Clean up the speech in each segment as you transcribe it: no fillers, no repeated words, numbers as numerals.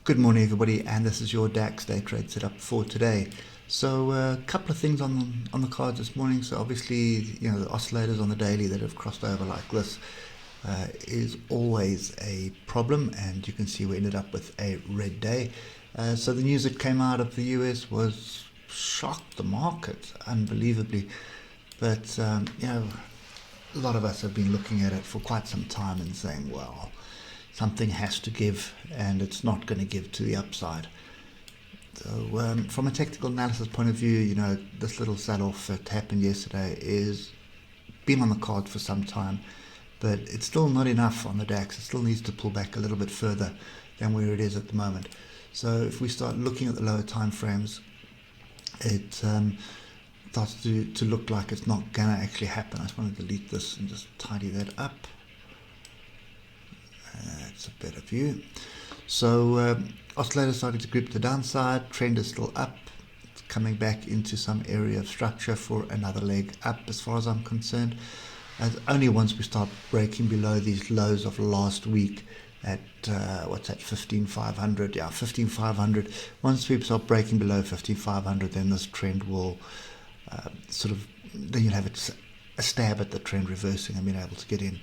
Good morning, everybody, and this is your DAX day trade setup for today. So a couple of things on the cards this morning. So obviously, the oscillators on the daily that have crossed over like this is always a problem, and you can see we ended up with a red day. So the news that came out of the US was shocked the market unbelievably, but a lot of us have been looking at it for quite some time and saying, well, something has to give, and it's not going to give to the upside. So from a technical analysis point of view, this little sell-off that happened yesterday is been on the card for some time, but it's still not enough on the DAX. It still needs to pull back a little bit further than where it is at the moment. So if we start looking at the lower time frames, it starts to look like it's not going to actually happen. I just want to delete this and just tidy that up. That's a better view. So oscillator starting to grip the downside. Trend is still up. It's coming back into some area of structure for another leg up as far as I'm concerned. Only once we start breaking below these lows of last week at what's that, 15,500? Yeah, 15,500. Once we start breaking below 15,500, then this trend will then you'll have a stab at the trend reversing and being able to get in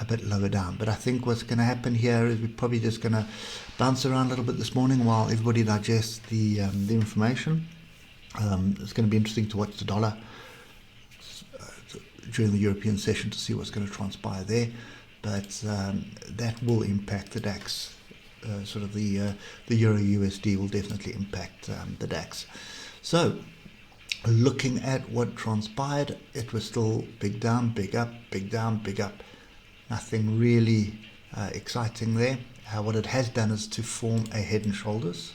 a bit lower down. But I think what's going to happen here is we're probably just going to bounce around a little bit this morning while everybody digests the information. It's going to be interesting to watch the dollar during the European session to see what's going to transpire there. But that will impact the DAX. The Euro USD will definitely impact the DAX. So looking at what transpired, it was still big down, big up, big down, big up. Nothing really exciting there. What it has done is to form a head and shoulders.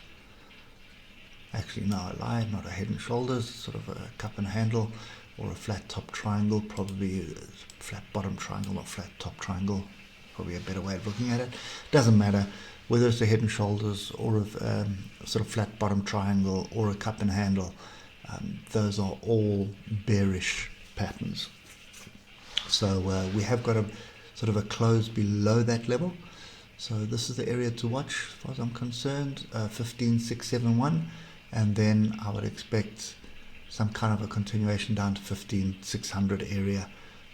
Actually, no, I lied, not a head and shoulders, sort of a cup and handle or a flat top triangle, probably a flat bottom triangle, not flat top triangle, probably a better way of looking at it. Doesn't matter whether it's a head and shoulders or a sort of flat bottom triangle or a cup and handle. Those are all bearish patterns. So we have got a sort of a close below that level. So this is the area to watch as far as I'm concerned, 15,671, and then I would expect some kind of a continuation down to 15,600 area.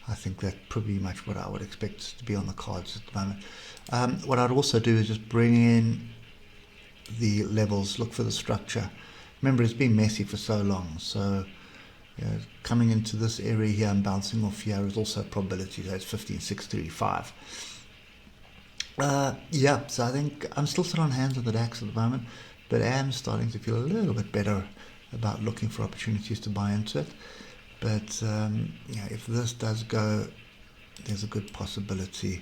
I think that's pretty much what I would expect to be on the cards at the moment. What I'd also do is just bring in the levels, look for the structure. Remember, it's been messy for so long, so coming into this area here and bouncing off here is also a probability. That's 15,635. So I think I'm still sitting on hands on the DAX at the moment, but I am starting to feel a little bit better about looking for opportunities to buy into it. But if this does go, there's a good possibility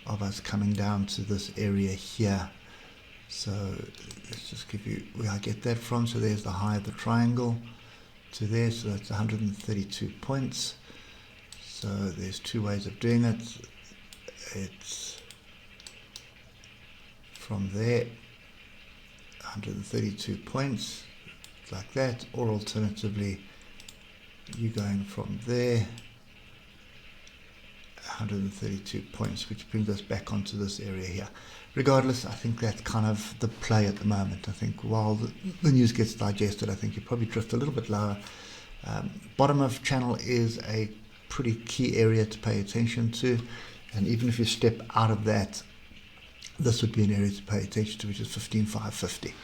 of us coming down to this area here. So let's just give you where I get that from. So there's the high of the triangle to there, so that's 132 points. So there's two ways of doing it. It's from there, 132 points, like that, or alternatively, you're going from there, 132 points, which brings us back onto this area here. Regardless, I think that's kind of the play at the moment. I think while the news gets digested, I think you probably drift a little bit lower. Bottom of channel is a pretty key area to pay attention to, and even if you step out of that, this would be an area to pay attention to, which is 15,550.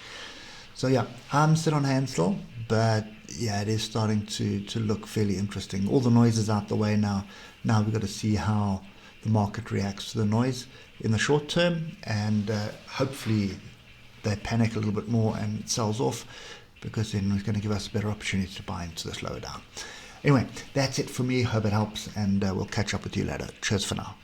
So yeah, I'm still on hand still, but yeah, it is starting to look fairly interesting. All the noise is out the way now. Now we've got to see how the market reacts to the noise in the short term, and hopefully they panic a little bit more and it sells off, because then it's going to give us a better opportunity to buy into this lower down. Anyway, that's it for me. Hope it helps, and we'll catch up with you later. Cheers for now.